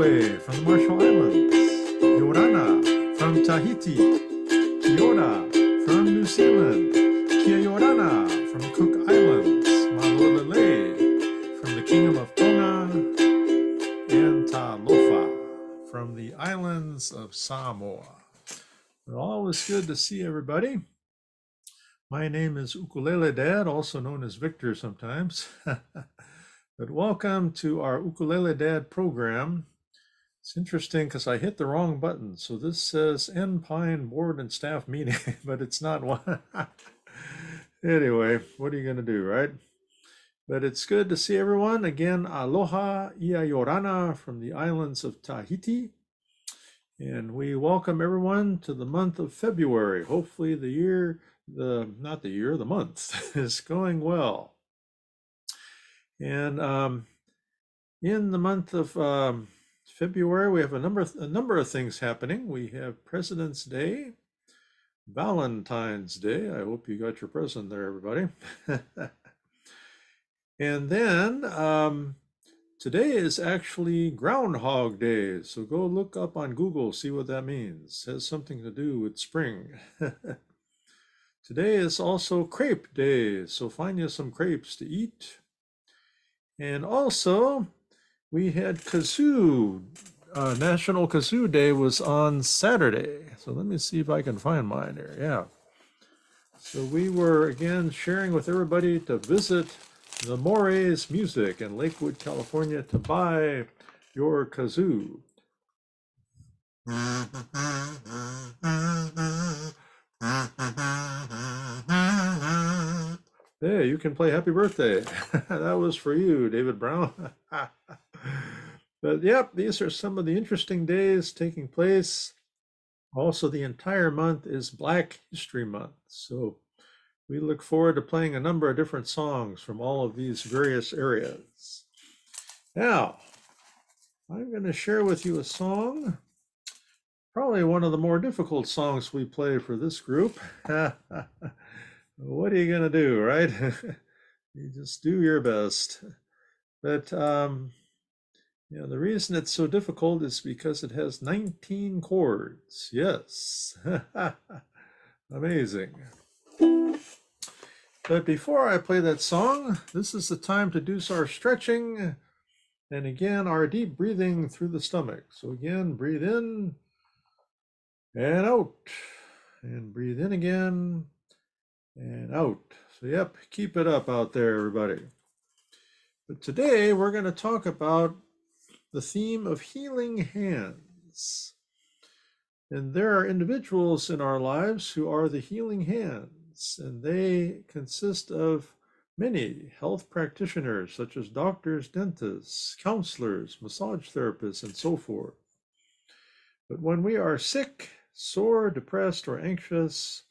Ukulele from the Marshall Islands, Orana from Tahiti, Kiora from New Zealand, Orana from the Cook Islands, Malolele from the Kingdom of Tonga, and Talofa from the islands of Samoa. Well, always good to see everybody. My name is Ukulele Dad, also known as Victor sometimes. But welcome to our Ukulele Dad program. It's interesting because I hit the wrong button. So this says N Pine Board and Staff Meeting, but it's not one. Anyway, what are you going to do, right? But it's good to see everyone. Again, Aloha, Orana from the islands of Tahiti. And we welcome everyone to the month of February. Hopefully the month is going well. And in the month of February, we have a number of things happening. We have President's Day, Valentine's Day. I hope you got your present there, everybody. And then today is actually Groundhog Day. So go look up on Google, see what that means. It has something to do with spring. Today is also Crepe Day. So find you some crepes to eat. And also, we had Kazoo. National Kazoo Day was on Saturday. So let me see if I can find mine here. Yeah. So we were, again, sharing with everybody to visit the Amor's Music in Lakewood, California to buy your kazoo. Hey, you can play Happy Birthday. That was for you, David Brown. But yep, these are some of the interesting days taking place. Also, the entire month is Black History Month. So we look forward to playing a number of different songs from all of these various areas. Now, I'm going to share with you a song, probably one of the more difficult songs we play for this group. What are you going to do, right? You just do your best. But the reason it's so difficult is because it has 19 chords. Yes. Amazing. But before I play that song, this is the time to do our stretching and again our deep breathing through the stomach. So again, breathe in and out, and breathe in again and out. So yep, keep it up out there, everybody. But today we're going to talk about the theme of healing hands. And there are individuals in our lives who are the healing hands, and they consist of many health practitioners such as doctors, dentists, counselors, massage therapists, and so forth. But when we are sick, sore, depressed, or anxious,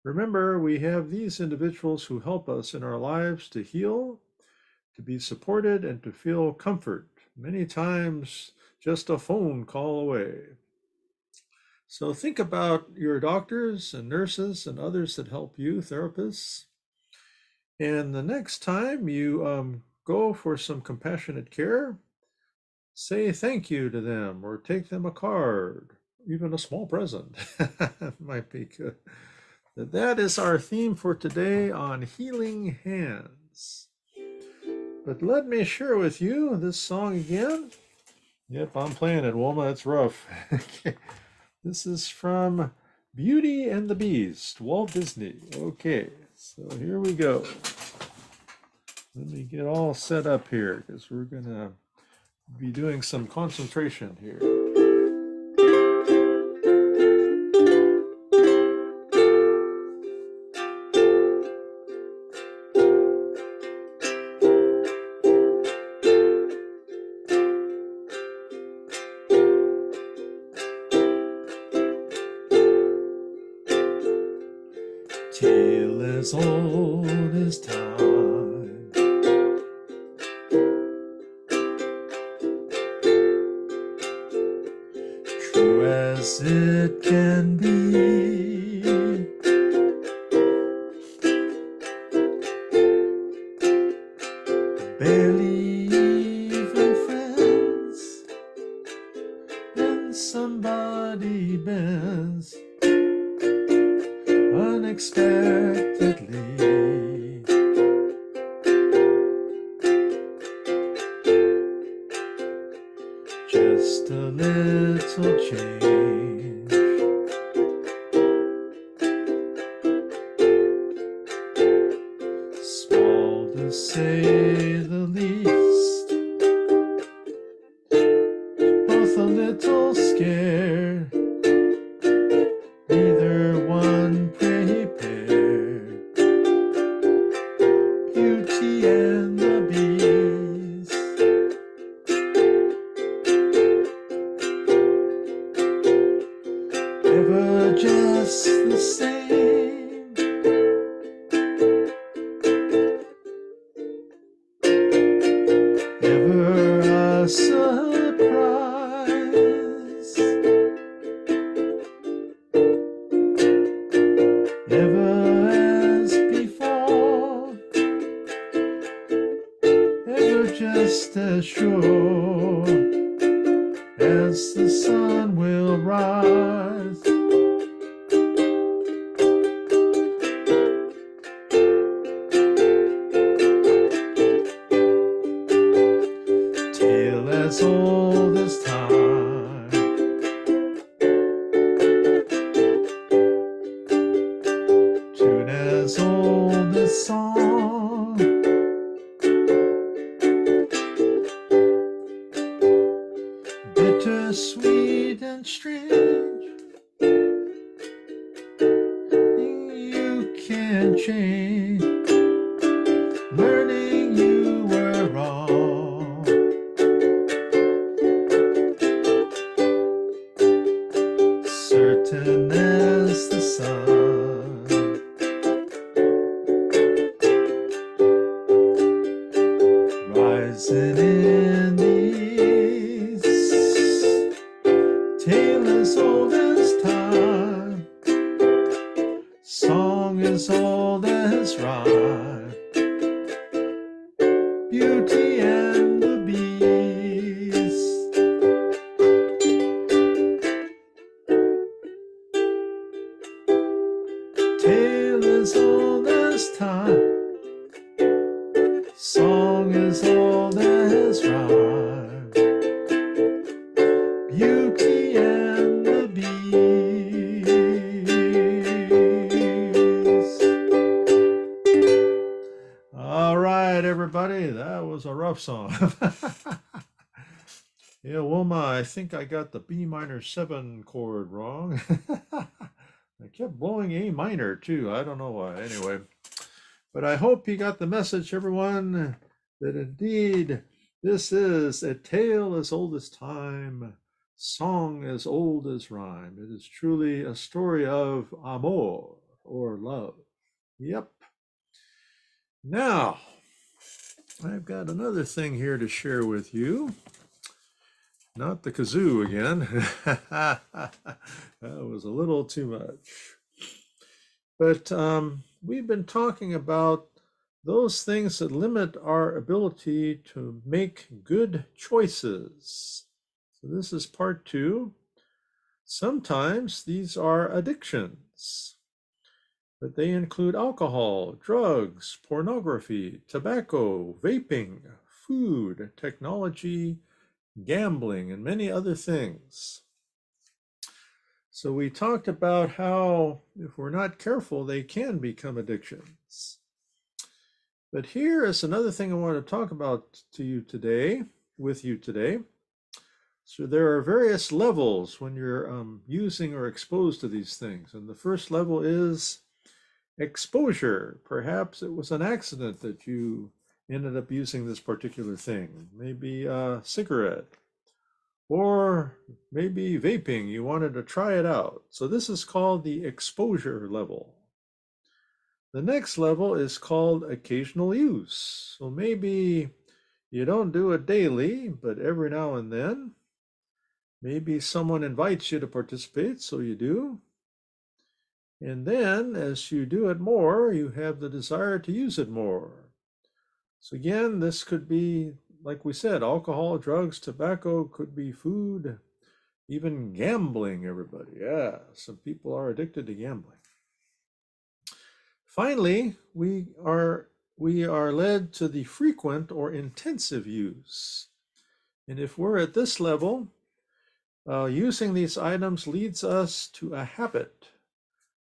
remember, we have these individuals who help us in our lives to heal, to be supported, and to feel comfort, many times just a phone call away. So think about your doctors and nurses and others that help you, therapists. And the next time you go for some compassionate care, say thank you to them or take them a card, even a small present. Might be good. That is our theme for today on healing hands. But let me share with you this song again. Yep, I'm playing it, Wilma. It's rough. This is from Beauty and the Beast, Walt Disney. Okay, so here we go. Let me get all set up here because we're going to be doing some concentration here. Tale as old as time, true as it can be. Barely even friends, Just a little change. Small to say the least. Both a little scared. Neither one prepared. Beauty and the Beast. Ever just the same. Ever a surprise. Ever as before. Ever just as sure as the sun will rise. Tale as old as time. Tune as old as song. Bittersweet and strange. You can't change. Learning you were wrong. Certain as the sun. Rising in the east. Tale as old as time. Song as old as rhyme. Beauty and the Beast. Tale as old as time. Song as old as rhyme. Beauty and the Beast. All right, everybody, that was a rough song. Yeah, Wilma, I think I got the B minor 7 chord wrong. I kept blowing A minor too. I don't know why. Anyway, but I hope you got the message, everyone, that indeed this is a tale as old as time, song as old as rhyme. It is truly a story of Amor, or love. Yep. Now, I've got another thing here to share with you. Not the kazoo again. That was a little too much. But we've been talking about those things that limit our ability to make good choices. So this is part 2. Sometimes these are addictions, but they include alcohol, drugs, pornography, tobacco, vaping, food, technology, gambling, and many other things. So we talked about how if we're not careful, they can become addictions. But here is another thing I want to talk about with you today. So there are various levels when you're using or exposed to these things. And the first level is exposure. Perhaps it was an accident that you ended up using this particular thing, maybe a cigarette, or maybe vaping, you wanted to try it out. So this is called the exposure level. The next level is called occasional use. So maybe you don't do it daily, but every now and then. Maybe someone invites you to participate, so you do. And then as you do it more, you have the desire to use it more. So again, this could be, like we said, alcohol, drugs, tobacco, could be food, even gambling, everybody. Yeah, some people are addicted to gambling. Finally, we are led to the frequent or intensive use. And if we're at this level, using these items leads us to a habit.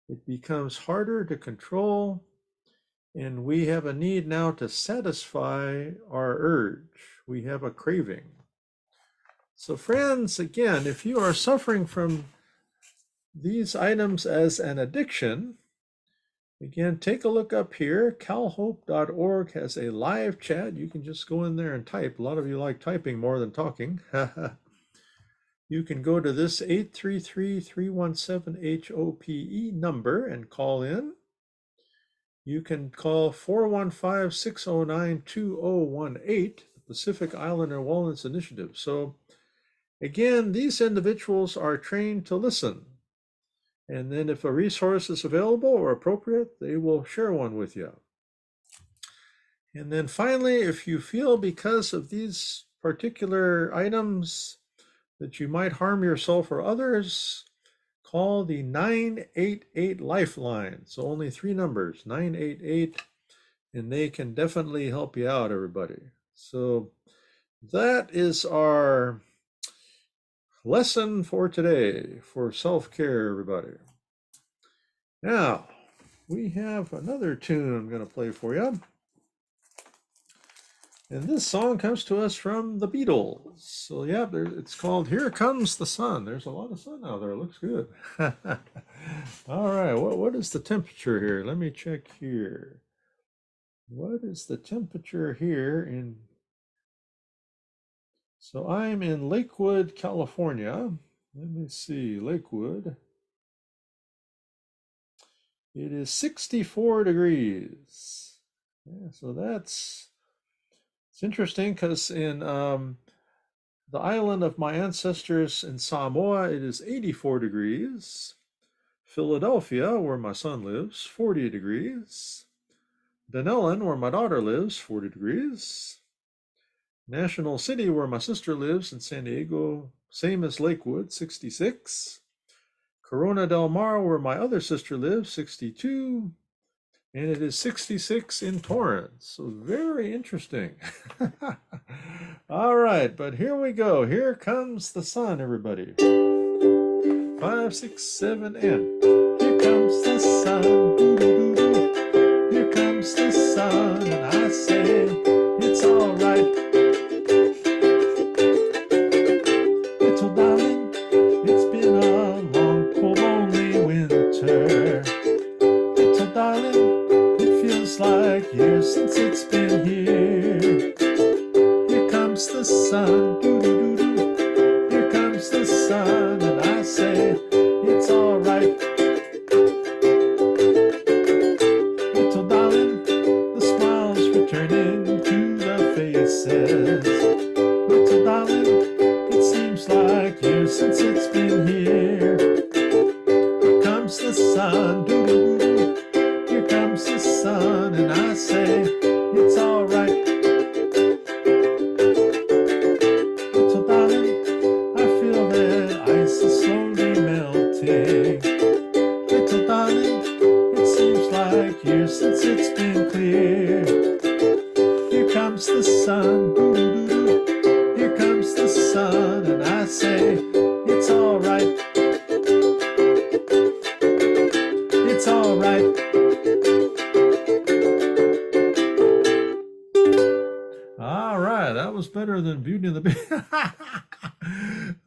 It becomes harder to control, and we have a need now to satisfy our urge. We have a craving. So friends, again, if you are suffering from these items as an addiction, again, take a look up here. calhope.org has a live chat. You can just go in there and type. A lot of you like typing more than talking. You can go to this 833-317-HOPE number and call in. You can call 415-609-2018, the Pacific Islander Wellness Initiative. So again, these individuals are trained to listen. And then if a resource is available or appropriate, they will share one with you. And then finally, if you feel because of these particular items that you might harm yourself or others, call the 988 Lifeline. So only 3 numbers, 988, and they can definitely help you out, everybody. So that is our lesson for today for self-care, everybody. Now, we have another tune I'm going to play for you. And this song comes to us from the Beatles. So yeah, it's called Here Comes the Sun. There's a lot of sun out there. It looks good. All right, what is the temperature here? Let me check here. What is the temperature here in... So I'm in Lakewood, California. Let me see, Lakewood. It is 64 degrees. Yeah, so it's interesting because in the island of my ancestors in Samoa, it is 84 degrees. Philadelphia, where my son lives, 40 degrees. Dunellen, where my daughter lives, 40 degrees. National City, where my sister lives in San Diego, same as Lakewood, 66. Corona del Mar, where my other sister lives, 62. And it is 66 in Torrance. So very interesting. All right, but here we go. Here comes the sun, everybody. 5, 6, 7, and here comes the sun. Doo-doo-doo-doo. Here comes the sun, and I say it's all right. Little darling, it's been a long, cold, lonely winter. Little darling, like years since it's been here. Here comes the sun, doo-doo-doo-doo. Here comes the sun, and I say it's all right. Little darling, the smiles returning to the faces. Little darling, it seems like years since it's been here. Here comes the sun, doo-doo-doo-doo. Here comes the sun, and I say it's all right. Little darling, I feel that ice is slowly melting. Little darling, it seems like years since it's been clear. Here comes the sun, doo-doo-doo-doo. Here comes the sun, and I say it's all right. It's all right. That was better than Beauty and the Beast.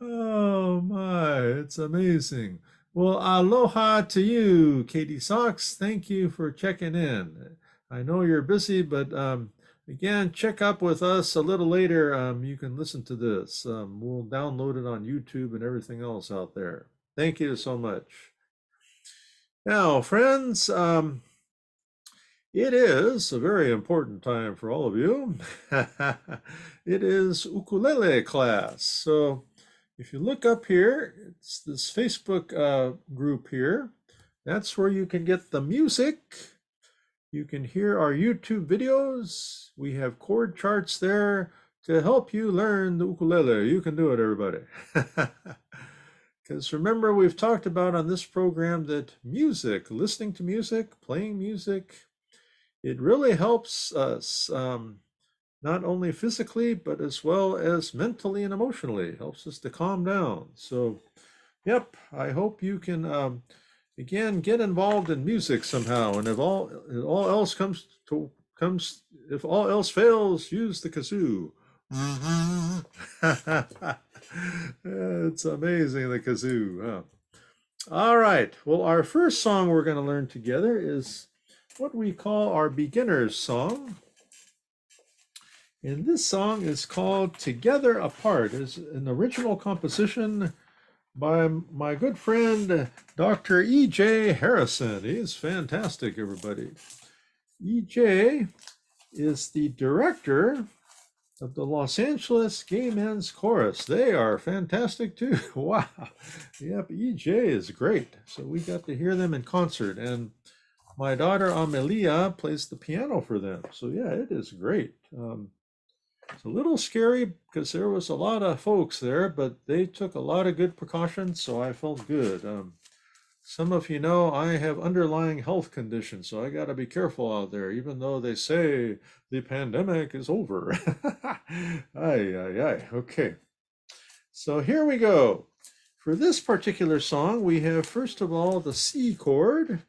Oh my, it's amazing. Well, aloha to you, Katie Sox. Thank you for checking in. I know you're busy, but again, check up with us a little later. You can listen to this. We'll download it on YouTube and everything else out there. Thank you so much. Now, friends, it is a very important time for all of you. It is ukulele class. So if you look up here, it's this Facebook group here. That's where you can get the music. You can hear our YouTube videos. We have chord charts there to help you learn the ukulele. You can do it, everybody. Because remember, we've talked about on this program that music, listening to music, playing music, it really helps us not only physically, but as well as mentally and emotionally. Helps us to calm down. So, yep, I hope you can, again, get involved in music somehow. And if all else if all else fails, use the kazoo. It's amazing, the kazoo. Huh? All right. Well, our first song we're going to learn together is what we call our beginner's song. And this song is called Together Apart. It's an original composition by my good friend, Dr. E.J. Harrison. He's fantastic, everybody. E.J. is the director of the Los Angeles Gay Men's Chorus. They are fantastic too. Wow. Yep, EJ is great. So we got to hear them in concert, and my daughter Amelia plays the piano for them. So yeah, it is great. It's a little scary because there was a lot of folks there, but they took a lot of good precautions, so I felt good. Some of you know I have underlying health conditions, so I got to be careful out there, even though they say the pandemic is over. Ay, ay, ay. Okay. So here we go. For this particular song, we have first of all the C chord,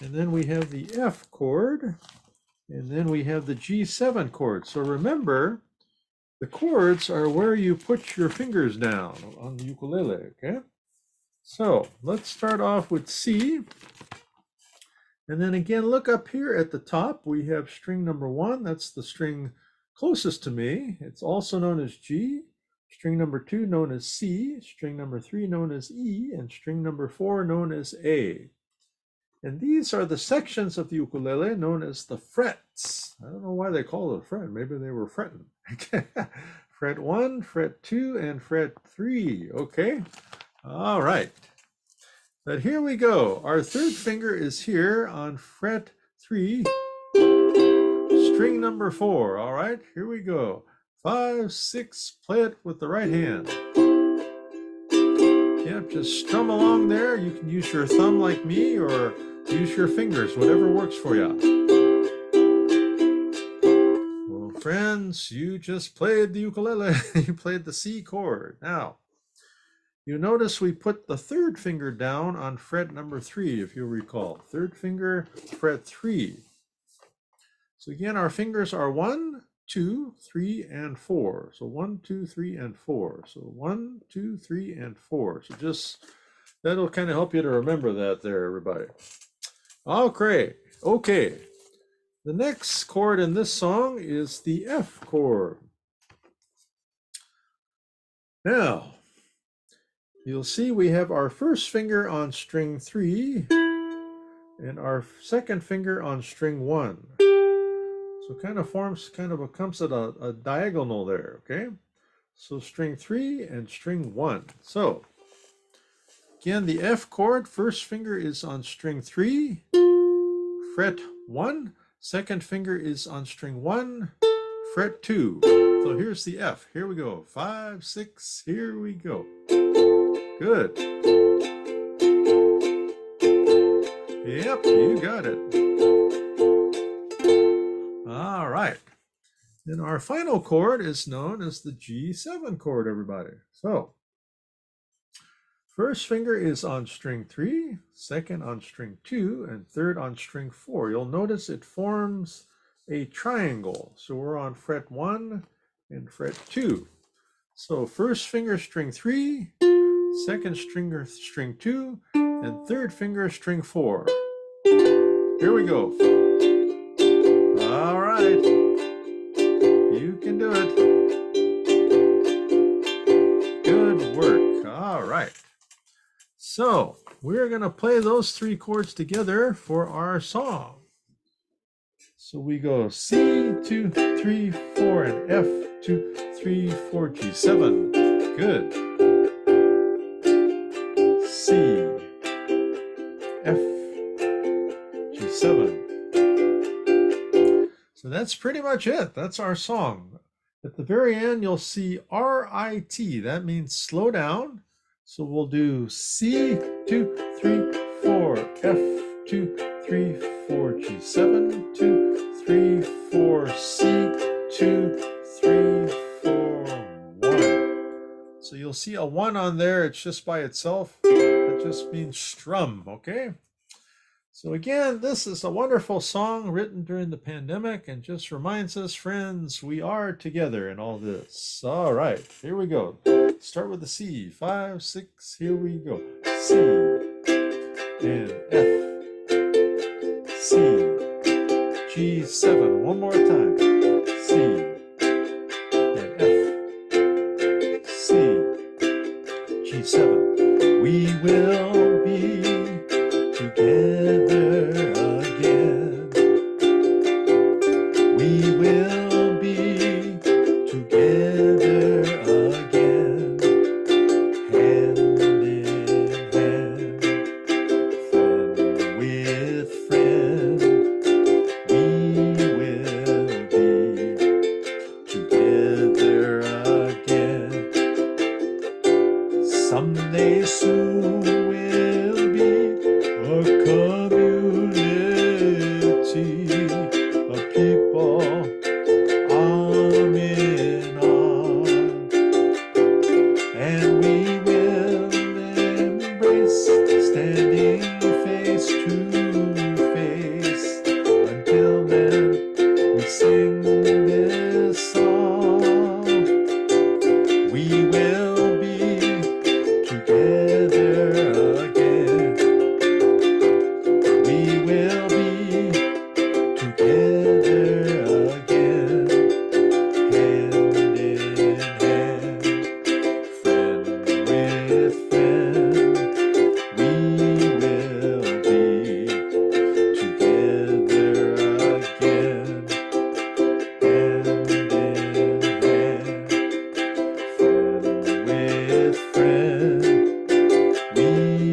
and then we have the F chord, and then we have the G7 chord. So remember, the chords are where you put your fingers down on the ukulele, okay? So let's start off with C. And then again, look up here at the top. We have string number 1. That's the string closest to me. It's also known as G. String number 2 known as C. String number 3 known as E. And string number 4 known as A. And these are the sections of the ukulele known as the frets. I don't know why they call it a fret. Maybe they were fretting. Fret 1, fret 2, and fret 3. Okay. All right, but here we go. Our third finger is here on fret 3, string number 4. All right, here we go. 5, 6, play it with the right hand. Yep, just strum along there. You can use your thumb like me or use your fingers, whatever works for you. Well, friends, you just played the ukulele. You played the C chord. Now, you notice we put the third finger down on fret number 3, if you recall. Third finger, fret 3. So again, our fingers are 1, 2, 3, and 4. So 1, 2, 3, and 4. So 1, 2, 3, and 4. So just, that'll kind of help you to remember that there, everybody. Okay. Okay. The next chord in this song is the F chord. Now, you'll see we have our first finger on string 3 and our second finger on string 1. So kind of comes at a diagonal there, okay? So string 3 and string 1. So again, the F chord, first finger is on string 3, fret 1, second finger is on string 1, fret 2. So here's the F. Here we go. 5, 6, here we go. Good. Yep, you got it. All right. Then our final chord is known as the G7 chord, everybody. So, first finger is on string 3, second on string 2, and third on string 4. You'll notice it forms a triangle. So we're on fret 1 and fret 2. So first finger string 3, second finger string 2, and third finger string 4. Here we go. All right. You can do it. Good work. All right. So we're going to play those 3 chords together for our song. So we go C, 2, 3, 4, and F, 2, 3, 4, G7. Good. C, F, G7. So that's pretty much it. That's our song. At the very end, you'll see R-I-T. That means slow down. So we'll do C, 2, 3, 4, F, 2, 3, 4, G7, 2, 3, 4, C, 2, 3, 4, 1. So you'll see a 1 on there. It's just by itself. That just means strum, okay? So again, this is a wonderful song written during the pandemic and just reminds us, friends, we are together in all this. All right, here we go. Start with the C. 5, 6, here we go. C and F, C, G7. One more time. C and F, C, G7. We will be together again. We will be together again. Hand in hand, friend with friend. We will be together again. Someday soon we'll be a community of people, arm in arm, and we will embrace, standing face to face. Until then, we sing this song. We will be together again. We will be together again, hand in hand, friend with friend. We will be together again, hand in hand, friend with friend. We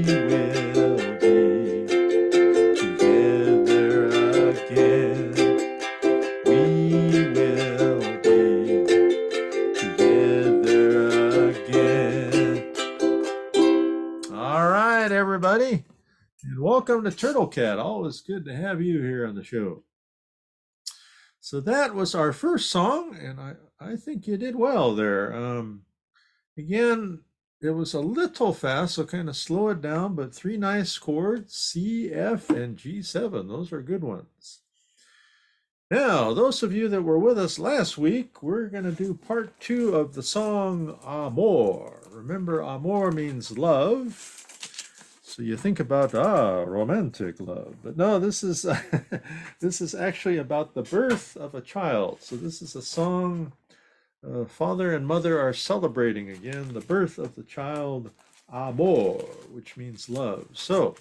will be together again. We will be together again. All right, everybody, and welcome to Turtle Cat. Always good to have you here on the show. So that was our first song, and I think you did well there. Again, it was a little fast, so kind of slow it down, but 3 nice chords, C, F, and G7. Those are good ones. Now, those of you that were with us last week, we're going to do part 2 of the song Amor. Remember, Amor means love. So you think about, romantic love. But no, this is, this is actually about the birth of a child. So this is a song father and mother are celebrating again the birth of the child Amor, which means love. So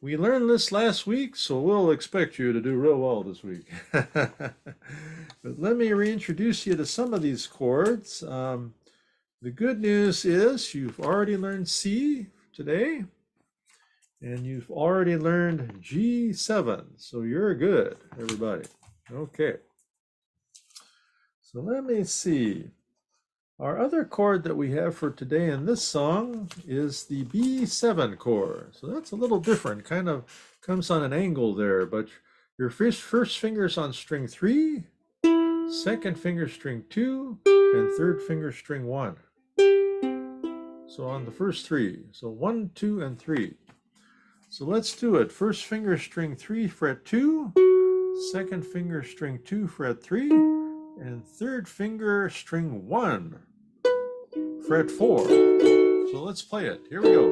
we learned this last week, so we'll expect you to do real well this week. But let me reintroduce you to some of these chords. The good news is you've already learned C today, and you've already learned G7. So you're good, everybody. Okay. So let me see. Our other chord that we have for today in this song is the B7 chord. So that's a little different, kind of comes on an angle there, but your first finger's on string 3, second finger string 2, and third finger string 1. So on the first 3, so 1, 2, and 3. So let's do it. First finger string 3, fret 2, second finger string 2, fret 3, and third finger string 1, fret 4. So let's play it. Here we go.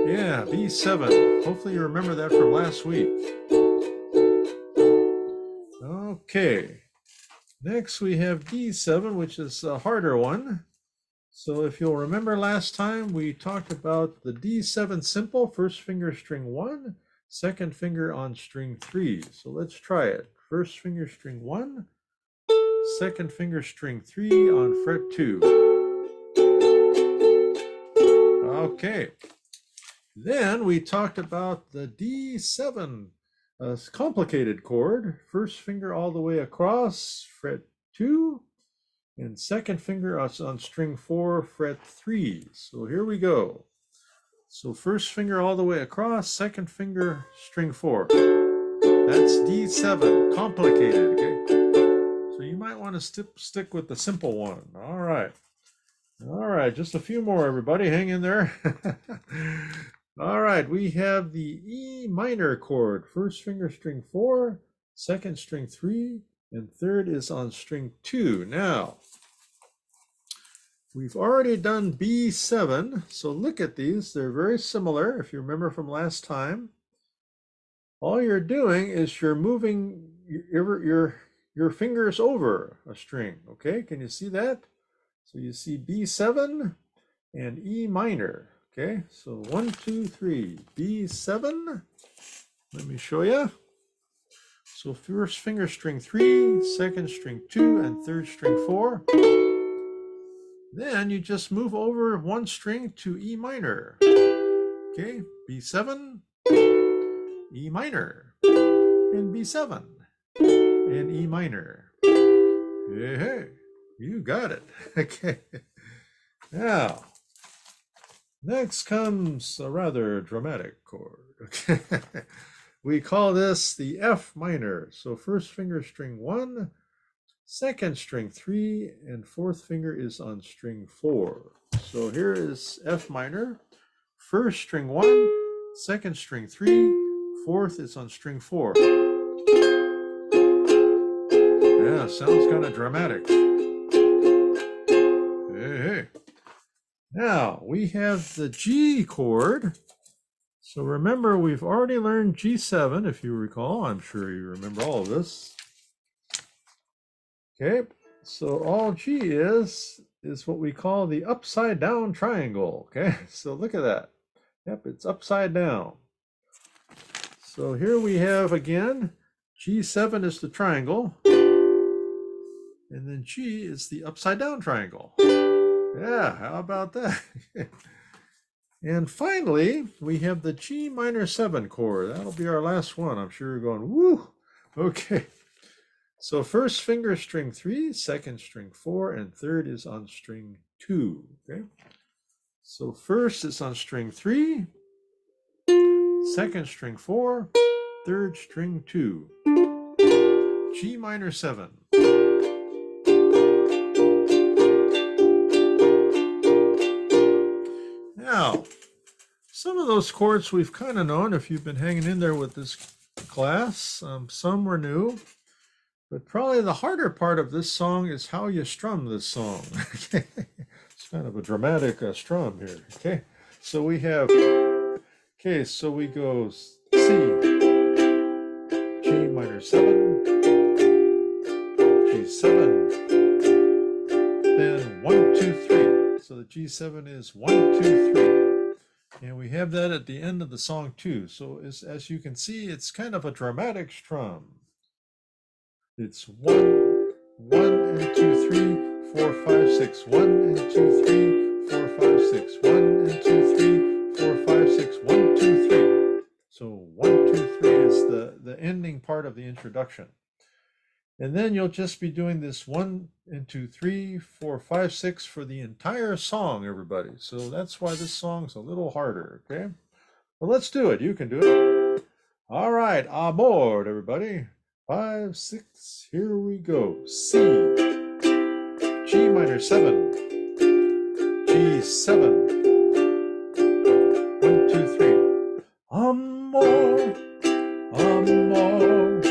Yeah, B7. Hopefully you remember that from last week. Okay. Next we have D7, which is a harder one. So if you'll remember last time, we talked about the D7 simple, first finger string 1, second finger on string 3. So let's try it. First finger string 1, second finger string 3 on fret 2. Okay. Then we talked about the D7 complicated chord. First finger all the way across, fret 2, and second finger on string 4, fret 3. So here we go. So first finger all the way across, second finger string 4. That's D7, complicated, okay? So you might want to stick with the simple one. All right, just a few more, everybody. Hang in there. All right, we have the E minor chord. First finger string 4, second string 3, and third is on string 2. Now, we've already done B7, so look at these. They're very similar, if you remember from last time. All you're doing is you're moving your fingers over a string, okay? Can you see that? So you see B7 and E minor, okay? So 1, 2, 3, B7. Let me show you. So first finger string 3, second string 2, and third string 4. Then you just move over one string to E minor, okay? B7, E minor, and B7, and E minor. Hey, you got it. Okay. Now, next comes a rather dramatic chord. Okay. We call this the F minor. So first finger string 1, second string 3, and fourth finger is on string 4. So here is F minor. First string 1, second string 3, fourth is on string 4. Yeah, sounds kind of dramatic. Hey. Now we have the G chord. So remember, we've already learned G7, if you recall. I'm sure you remember all of this. Okay, so all G is what we call the upside down triangle. Okay, so look at that. Yep, it's upside down. So here we have again, G7 is the triangle, and then G is the upside down triangle. Yeah, how about that? And finally, we have the G minor 7 chord. That'll be our last one. I'm sure you're going, woo! Okay. So first finger string 3, second string 4, and third is on string 2. Okay. So first is on string 3, second string 4, third string 2. G minor 7. Now, some of those chords we've kind of known if you've been hanging in there with this class. Some were new, but probably the harder part of this song is how you strum this song. It's kind of a dramatic strum here. Okay, so we have, okay, so we go C, G minor 7, G7, then 1, 2, 3. So the G7 is 1, 2, 3. And we have that at the end of the song too. So as you can see, it's kind of a dramatic strum. It's 1, 1 and 2, 3, 4, 5, 6, 1 and 2, 3, 4, 5, 6, 1 and 2, 3, 4, 5, 6, 1, 2, 3. So 1, 2, 3 is the ending part of the introduction. And then you'll just be doing this 1 and 2, 3, 4, 5, 6 for the entire song, everybody. So that's why this song's a little harder, okay? Well, let's do it. You can do it. All right, Amor, everybody. 5, 6, here we go. C, G minor 7, G7, 1, 2, 3. Amor, amor,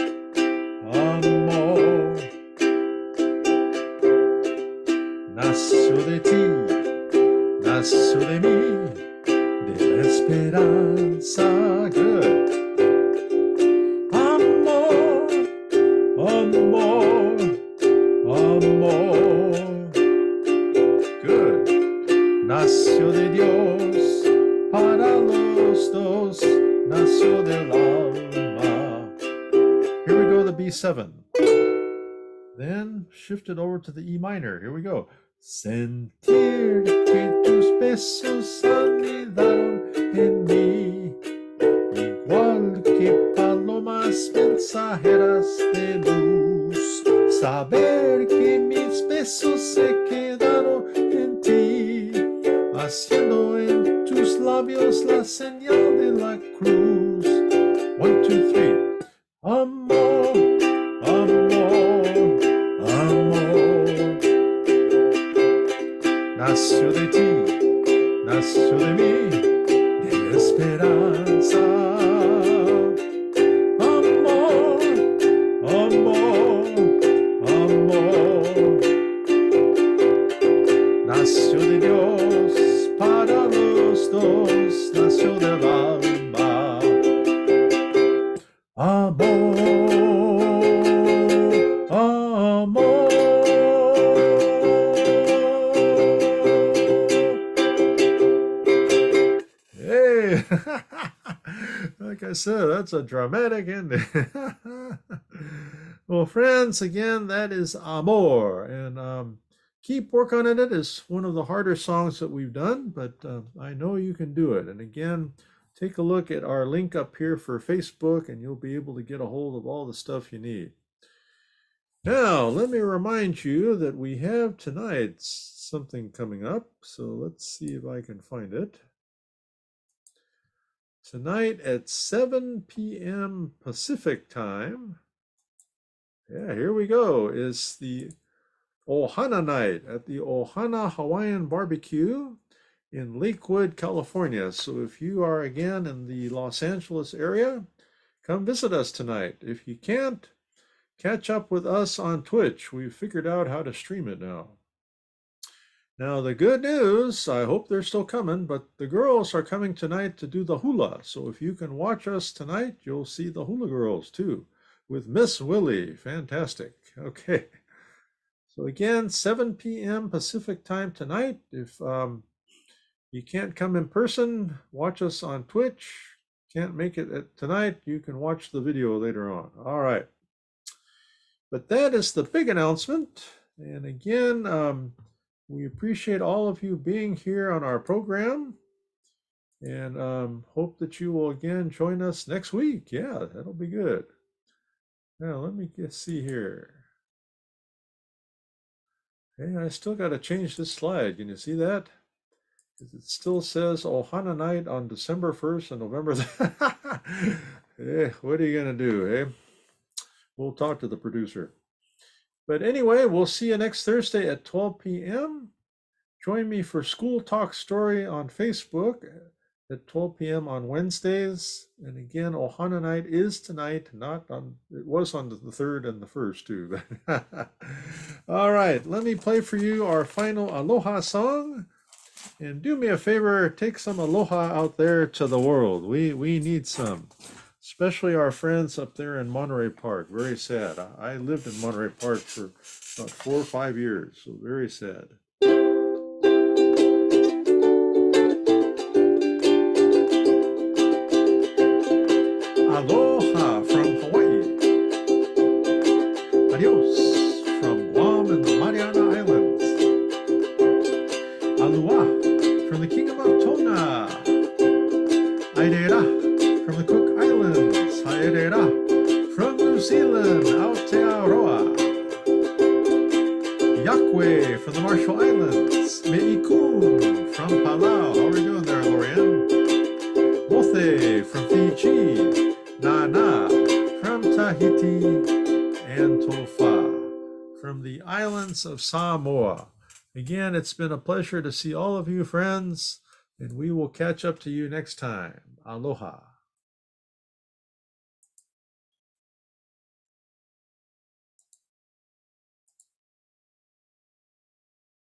amor, nació de ti, nació de mí, de la esperanza. Good. Amor, amor, amor. Good. Nació de Dios para los dos, nació del alma. Here we go, the B7. Then shift it over to the E minor. Here we go. Sentir que tus besos anidaron en mí, igual que palomas mensajeras de luz. Saber que mis besos se quedaron en ti, haciendo en tus labios la señal de la cruz. 1, 2, 3. I said that's a dramatic ending. Well, friends, again, that is Amor, and keep working on it. It's one of the harder songs that we've done, but I know you can do it. And again, take a look at our link up here for Facebook, and you'll be able to get a hold of all the stuff you need. Now, let me remind you that we have tonight something coming up. So let's see if I can find it. Tonight at 7 p.m. Pacific time. Yeah, here we go. Is the Ohana night at the Ohana Hawaiian Barbecue in Lakewood, California. So if you are again in the Los Angeles area, come visit us tonight. If you can't, catch up with us on Twitch. We've figured out how to stream it now. Now, the good news, I hope they're still coming, but the girls are coming tonight to do the hula. So if you can watch us tonight, you'll see the hula girls too, with Miss Willie. Fantastic. Okay. So again, 7 p.m. Pacific time tonight. If you can't come in person, watch us on Twitch. Can't make it tonight, you can watch the video later on. All right. But that is the big announcement. And again, we appreciate all of you being here on our program, and hope that you will again join us next week. Yeah, that'll be good. Now, let me see here. Hey, I still got to change this slide. Can you see that? It still says Ohana night on December 1st and November. Hey, what are you going to do, eh? We'll talk to the producer. But anyway, we'll see you next Thursday at 12 p.m. Join me for School Talk Story on Facebook at 12 p.m. on Wednesdays. And again, Ohana night is tonight, not on, it was on the 3rd and the 1st too. All right, let me play for you our final Aloha song. And do me a favor, take some Aloha out there to the world. We need some. Especially our friends up there in Monterey Park. Very sad. I lived in Monterey Park for about 4 or 5 years, so very sad. Aloha from Hawaii. Adios from Guam and the Mariana Islands. Aloha from the Kingdom of Tonga. Airera from the Cook Islands, Haerera, from New Zealand, Aotearoa, Yakwe from the Marshall Islands, Meikun from Palau, how are we doing there, Lorianne? Mothe from Fiji, Nana from Tahiti, and Tofa from the islands of Samoa. Again, it's been a pleasure to see all of you friends, and we will catch up to you next time. Aloha.